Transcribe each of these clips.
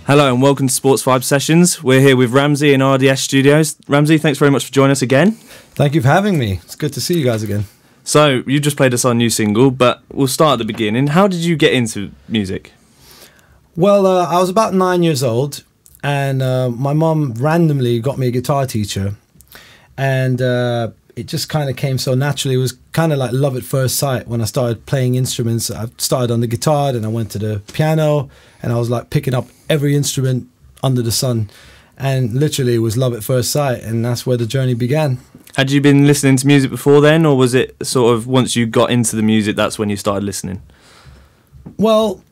Hello and welcome to Sportsvibe Sessions. We're here with Ramzi in RDS Studios. Ramzi, thanks very much for joining us again. Thank you for having me. It's good to see you guys again. So, you just played us our new single, but we'll start at the beginning. How did you get into music? Well, I was about 9 years old, and my mum randomly got me a guitar teacher, and it just kind of came so naturally. It was kind of like love at first sight when I started playing instruments. I started on the guitar, then I went to the piano, and I was like picking up every instrument under the sun, and literally it was love at first sight, and that's where the journey began. Had you been listening to music before then, or was it sort of once you got into the music that's when you started listening? Well,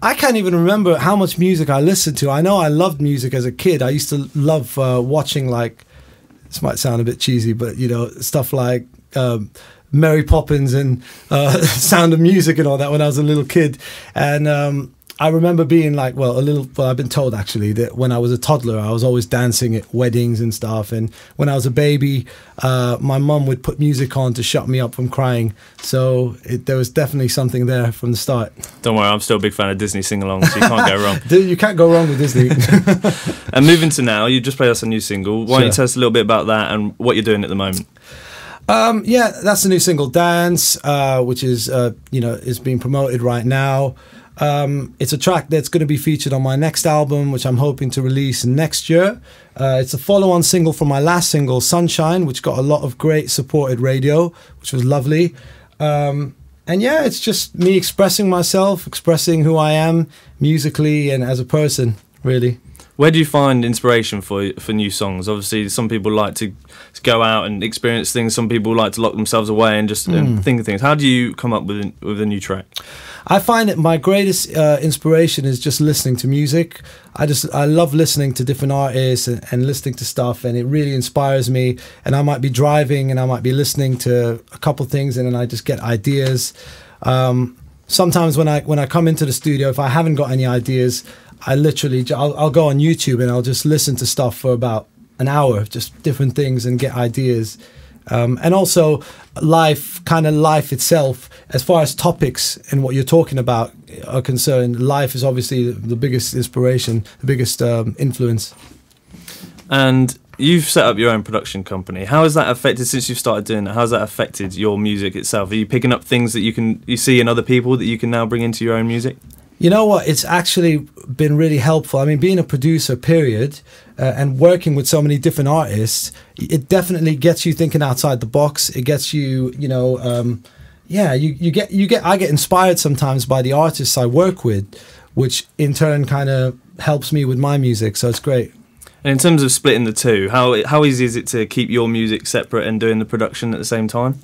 I can't even remember how much music I listened to. I know I loved music as a kid. I used to love watching, like, this might sound a bit cheesy, but you know, stuff like Mary Poppins and Sound of Music and all that when I was a little kid. And I remember being like, well, I've been told actually that when I was a toddler, I was always dancing at weddings and stuff. And when I was a baby, my mum would put music on to shut me up from crying. So there was definitely something there from the start. Don't worry, I'm still a big fan of Disney sing-alongs, so you can't go wrong. You can't go wrong with Disney. And moving to now, you just played us a new single. Why don't you tell us a little bit about that and what you're doing at the moment? Yeah, that's the new single, Dance, which is, is being promoted right now. It's a track that's going to be featured on my next album, which I'm hoping to release next year. It's a follow-on single from my last single, Sunshine, which got a lot of great support at radio, which was lovely. And yeah, it's just me expressing myself, expressing who I am musically and as a person, really. Where do you find inspiration for new songs? Obviously, some people like to go out and experience things. Some people like to lock themselves away and just think of things. How do you come up with a new track? I find that my greatest inspiration is just listening to music. I love listening to different artists and listening to stuff, and it really inspires me. And I might be driving and I might be listening to a couple things, and then I just get ideas. Sometimes when I come into the studio, if I haven't got any ideas, I'll go on YouTube and I'll just listen to stuff for about an hour, just different things, and get ideas. And also life itself, as far as topics and what you're talking about are concerned, life is obviously the biggest inspiration, the biggest influence. And you've set up your own production company. How has that affected, since you've started doing that, how has that affected your music itself? Are you picking up things that you see in other people that you can now bring into your own music? You know what? It's actually been really helpful. I mean, being a producer, period, and working with so many different artists, it definitely gets you thinking outside the box. It gets you, I get inspired sometimes by the artists I work with, which in turn kind of helps me with my music. So it's great. And in terms of splitting the two, how easy is it to keep your music separate and doing the production at the same time?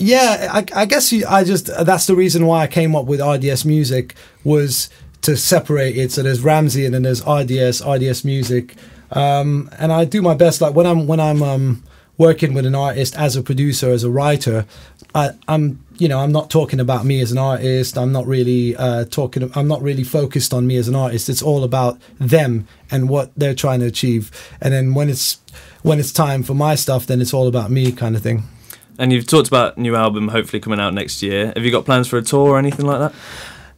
Yeah, I guess that's the reason why I came up with RDS Music, was to separate it. So there's Ramzi and then there's RDS Music, and I do my best. Like when I'm working with an artist as a producer, as a writer, I'm not talking about me as an artist. I'm not really focused on me as an artist. It's all about them and what they're trying to achieve. And then when it's time for my stuff, then it's all about me, kind of thing. And you've talked about a new album hopefully coming out next year. Have you got plans for a tour or anything like that?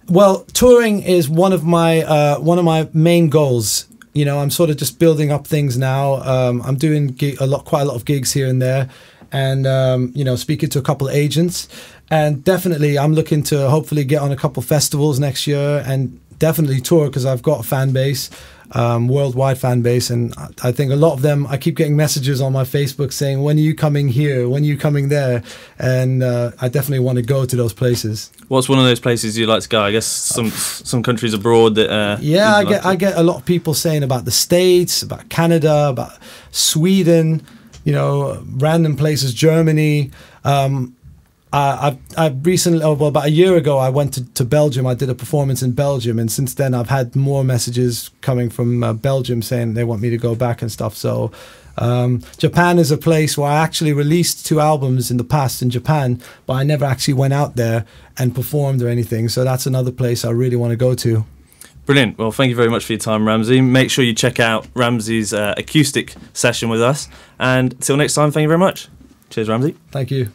Well, touring is one of my main goals. You know, I'm sort of just building up things now. I'm doing quite a lot of gigs here and there, and speaking to a couple of agents. And definitely, I'm looking to hopefully get on a couple of festivals next year, and definitely tour, because I've got a fan base. Worldwide fan base, and I think a lot of them, I keep getting messages on my Facebook saying, when are you coming here, when are you coming there? And I definitely want to go to those places. What's one of those places you'd like to go? I guess some countries abroad that I get a lot of people saying about the States, about Canada, about Sweden, random places, Germany. I recently, about a year ago, I went to Belgium. I did a performance in Belgium, and since then I've had more messages coming from Belgium saying they want me to go back and stuff. So Japan is a place where I actually released 2 albums in the past in Japan, but I never actually went out there and performed or anything. So that's another place I really want to go to. Brilliant. Well, thank you very much for your time, Ramzi. Make sure you check out Ramzi's acoustic session with us. And till next time, thank you very much. Cheers, Ramzi. Thank you.